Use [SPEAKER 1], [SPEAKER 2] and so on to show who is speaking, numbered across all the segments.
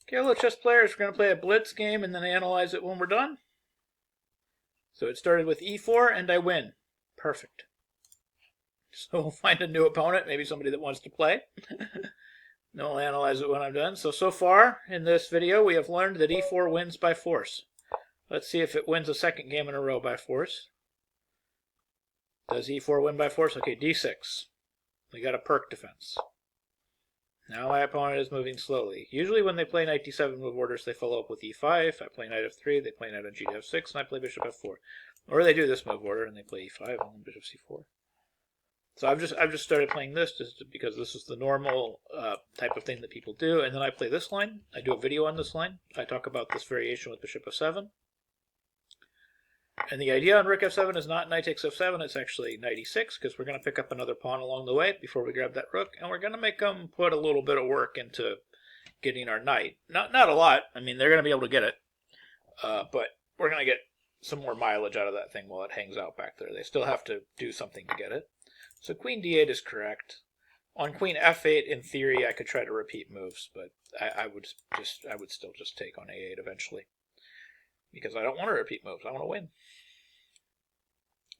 [SPEAKER 1] Okay, hello chess players, we're going to play a blitz game and then analyze it when we're done. So it started with e4 and I win. Perfect. So we'll find a new opponent, maybe somebody that wants to play. Then we'll analyze it when I'm done. So far in this video we have learned that e4 wins by force. Let's see if it wins a second game in a row by force. Does e4 win by force? Okay, d6. We got a perk defense. Now my opponent is moving slowly. Usually when they play knight d7 move orders, they follow up with e5. I play knight f3, they play knight on g to f6, and I play bishop f4. Or they do this move order and they play e5 and then bishop c4. So I've just started playing this just because this is the normal type of thing that people do. And then I play this line. I do a video on this line. I talk about this variation with bishop f7. And the idea on rook f7 is not knight takes f7, it's actually knight e6, because we're going to pick up another pawn along the way before we grab that rook, and we're going to make them put a little bit of work into getting our knight. Not a lot, I mean, they're going to be able to get it, but we're going to get some more mileage out of that thing while it hangs out back there. They still have to do something to get it. So queen d8 is correct. On queen f8, in theory, I could try to repeat moves, but I would still just take on a8 eventually. Because I don't want to repeat moves. I want to win.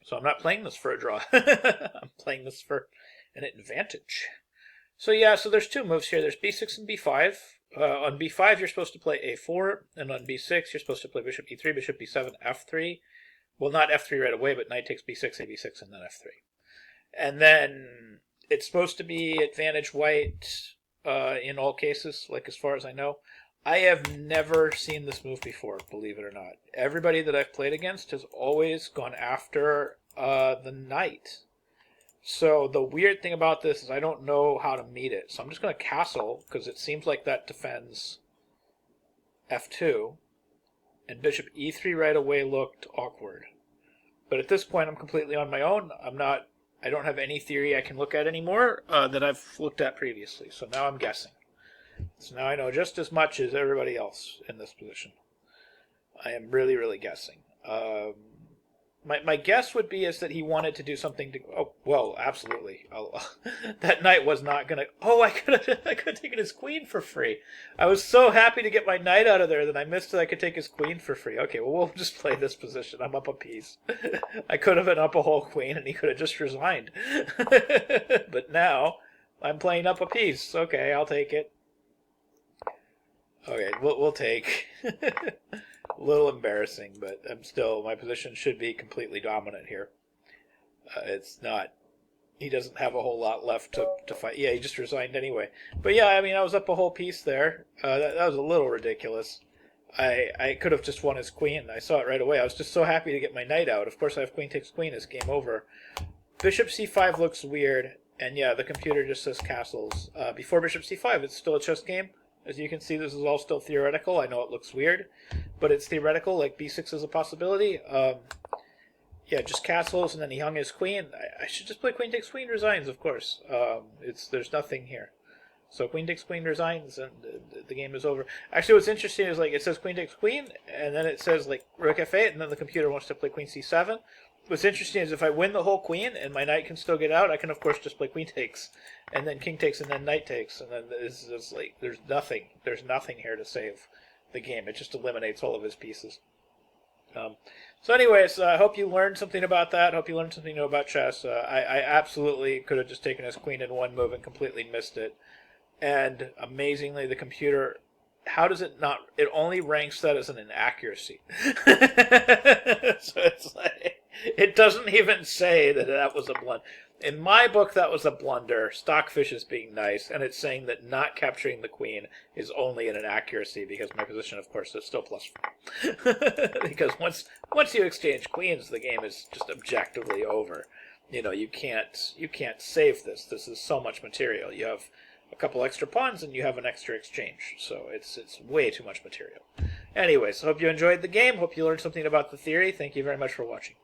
[SPEAKER 1] So I'm not playing this for a draw. I'm playing this for an advantage. So yeah, so there's two moves here. There's b6 and b5. On b5, you're supposed to play a4. And on b6, you're supposed to play bishop e3, bishop b7, f3. Well, not f3 right away, but knight takes b6, ab6, and then f3. And then it's supposed to be advantage white in all cases, like as far as I know. I have never seen this move before, believe it or not. Everybody that I've played against has always gone after the knight. So the weird thing about this is I don't know how to meet it. So I'm just going to castle, because it seems like that defends f2. And bishop e3 right away looked awkward. But at this point I'm completely on my own. I don't have any theory I can look at anymore that I've looked at previously. So now I'm guessing. So now I know just as much as everybody else in this position. I am really, really guessing. My guess would be is that he wanted to do something to... Oh, well, absolutely. That knight was not going to... Oh, I could have taken his queen for free. I was so happy to get my knight out of there that I missed that I could take his queen for free. Okay, well, we'll just play this position. I'm up a piece. I could have been up a whole queen and he could have just resigned. But now I'm playing up a piece. Okay, I'll take it. Okay, we'll take. A little embarrassing, but my position should be completely dominant here. It's not. He doesn't have a whole lot left to fight. Yeah, he just resigned anyway. But yeah, I mean, I was up a whole piece there. That was a little ridiculous. I could have just won his queen. I saw it right away. I was just so happy to get my knight out. Of course, I have queen takes queen. It's game over. Bishop c5 looks weird. And yeah, the computer just says castles. Before bishop c5, it's still a chess game. As you can see, this is all still theoretical. I know it looks weird, but it's theoretical, like b6 is a possibility. Yeah, just castles, and then he hung his queen. I should just play queen takes queen, resigns, of course. There's nothing here. So queen takes queen, resigns, and the game is over. Actually, what's interesting is, like, it says queen takes queen, and then it says, like, rook f8, and then the computer wants to play queen c7. What's interesting is if I win the whole queen and my knight can still get out, I can of course just play queen takes, and then king takes, and then knight takes, and then it's just like there's nothing here to save the game. It just eliminates all of his pieces. So anyways, I hope you learned something about that. Hope you learned something new about chess. I absolutely could have just taken his queen in one move and completely missed it. And amazingly, the computer, how does it not? It only ranks that as an inaccuracy. So it's like, it doesn't even say that was a blunder. In my book, that was a blunder. Stockfish is being nice, and it's saying that not capturing the queen is only an inaccuracy because my position, of course, is still +4. Because once you exchange queens, the game is just objectively over. You know, you can't save this. This is so much material. You have a couple extra pawns and you have an extra exchange. So it's way too much material. Anyways, hope you enjoyed the game. Hope you learned something about the theory. Thank you very much for watching.